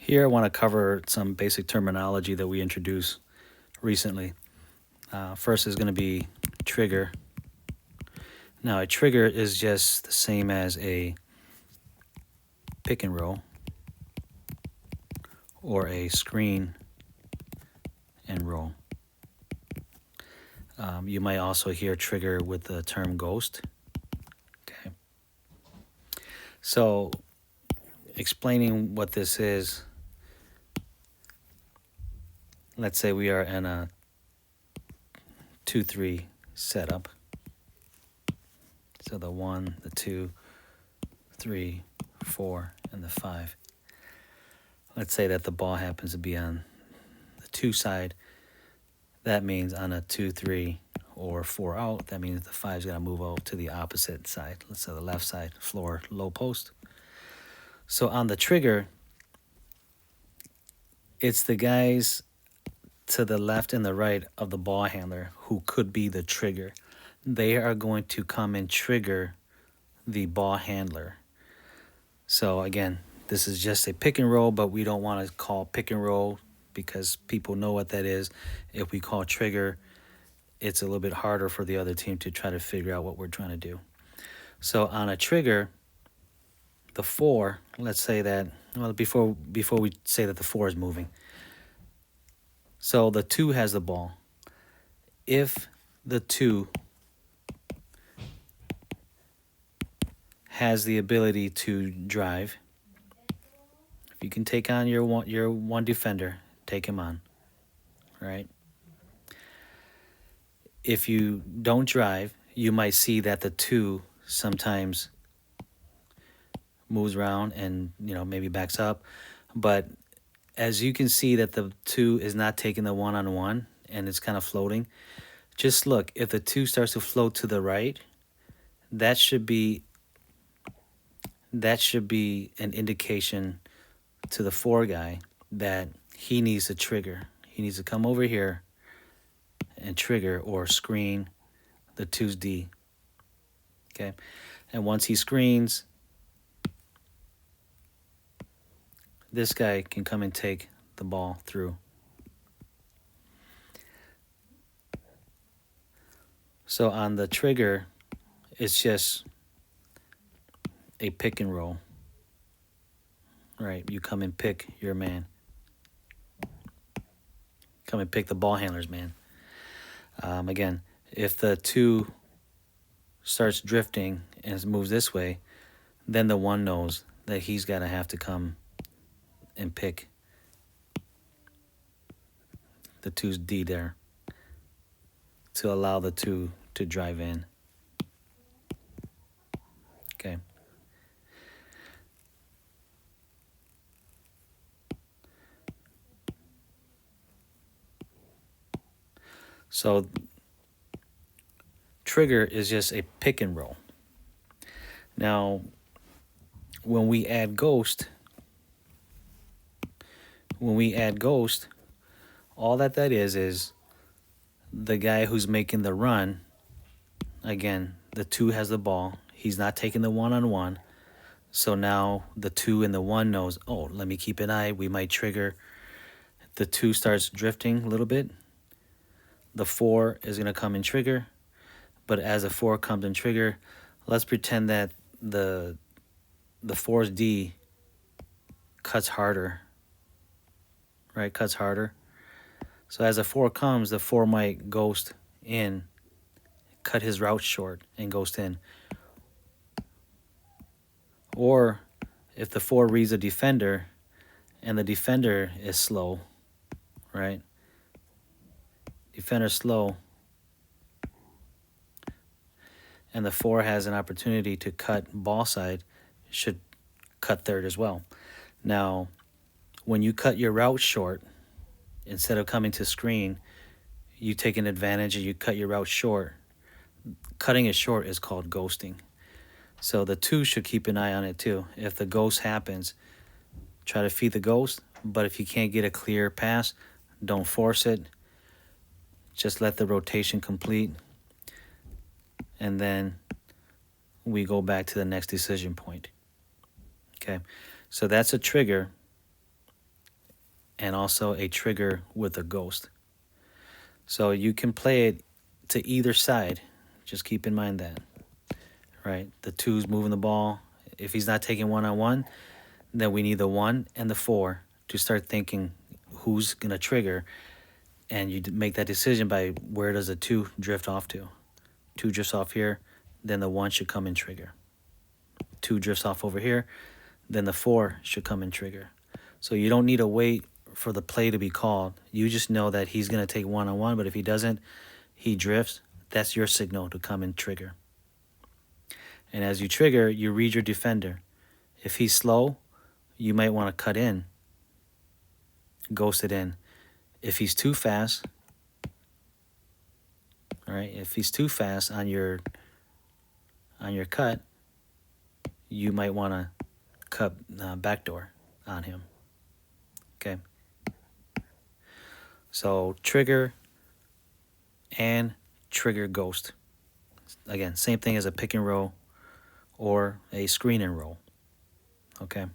Here I want to cover some basic terminology that we introduced recently. First is going to be trigger. Now, a trigger is just the same as a pick and roll or a screen and roll. You might also hear trigger with the term ghost. Okay. So, explaining what this is, let's say we are in a 2-3 setup. So the 1, the 2, 3, 4, and the 5. Let's say that the ball happens to be on the 2 side. That means on a 2-3 or 4 out, that means the 5's got to move out to the opposite side. Let's say the left side, floor, low post. So on the trigger, it's the guys to the left and the right of the ball handler who could be the trigger. They are going to come and trigger the ball handler. So again, this is just a pick and roll, but we don't want to call pick and roll because people know what that is. If we call trigger, it's a little bit harder for the other team to try to figure out what we're trying to do. So on a trigger, the 4, let's say that, well, before we say that the 4 is moving. So the 2 has the ball. If the 2 has the ability to drive, if you can take on your one defender, take him on, right? If you don't drive, you might see that the 2 sometimes moves around and maybe backs up, but as you can see that the 2 is not taking the one-on-one and it's kind of floating, just look, if the 2 starts to float to the right, that should be an indication to the 4 guy that he needs to trigger. He needs to come over here and trigger or screen the 2's D. Okay? And once he screens, this guy can come and take the ball through. So on the trigger, it's just a pick and roll. Right? You come and pick your man. Come and pick the ball handler's man. Again, if the 2 starts drifting and moves this way, then the 1 knows that he's got to have to come and pick the 2's D there to allow the 2 to drive in. Okay. So trigger is just a pick and roll. Now, when we add ghost, all that is the guy who's making the run. Again, the 2 has the ball. He's not taking the one-on-one. So now the 2 and the 1 knows, oh, let me keep an eye. We might trigger. The 2 starts drifting a little bit. The 4 is going to come and trigger. But as the 4 comes and trigger, let's pretend that the 4's D cuts harder. Right? Cuts harder. So as the 4 comes, the 4 might ghost in, cut his route short and ghost in. Or if the 4 reads a defender and the defender is slow, right? Defender slow, and the 4 has an opportunity to cut ball side, should cut third as well. Now, when you cut your route short, instead of coming to screen, you take an advantage and you cut your route short. Cutting it short is called ghosting. So the 2 should keep an eye on it too. If the ghost happens, try to feed the ghost, but if you can't get a clear pass, don't force it. Just let the rotation complete, and then we go back to the next decision point. Okay, so that's a trigger. and also a trigger with a ghost. So you can play it to either side. Just keep in mind that, right? The 2's moving the ball. If he's not taking one-on-one, then we need the 1 and the 4 to start thinking who's going to trigger. And you make that decision by where does the 2 drift off to. 2 drifts off here, then the 1 should come and trigger. 2 drifts off over here, then the 4 should come and trigger. So you don't need to wait for the play to be called. You just know that he's going to take one-on-one, but if he doesn't, he drifts. That's your signal to come and trigger. And as you trigger, you read your defender. If he's slow, you might want to cut in, ghost it in. If he's too fast, all right, if he's too fast on your cut, you might want to cut backdoor on him. Okay. So trigger and trigger ghost. Again, same thing as a pick and roll or a screen and roll. Okay.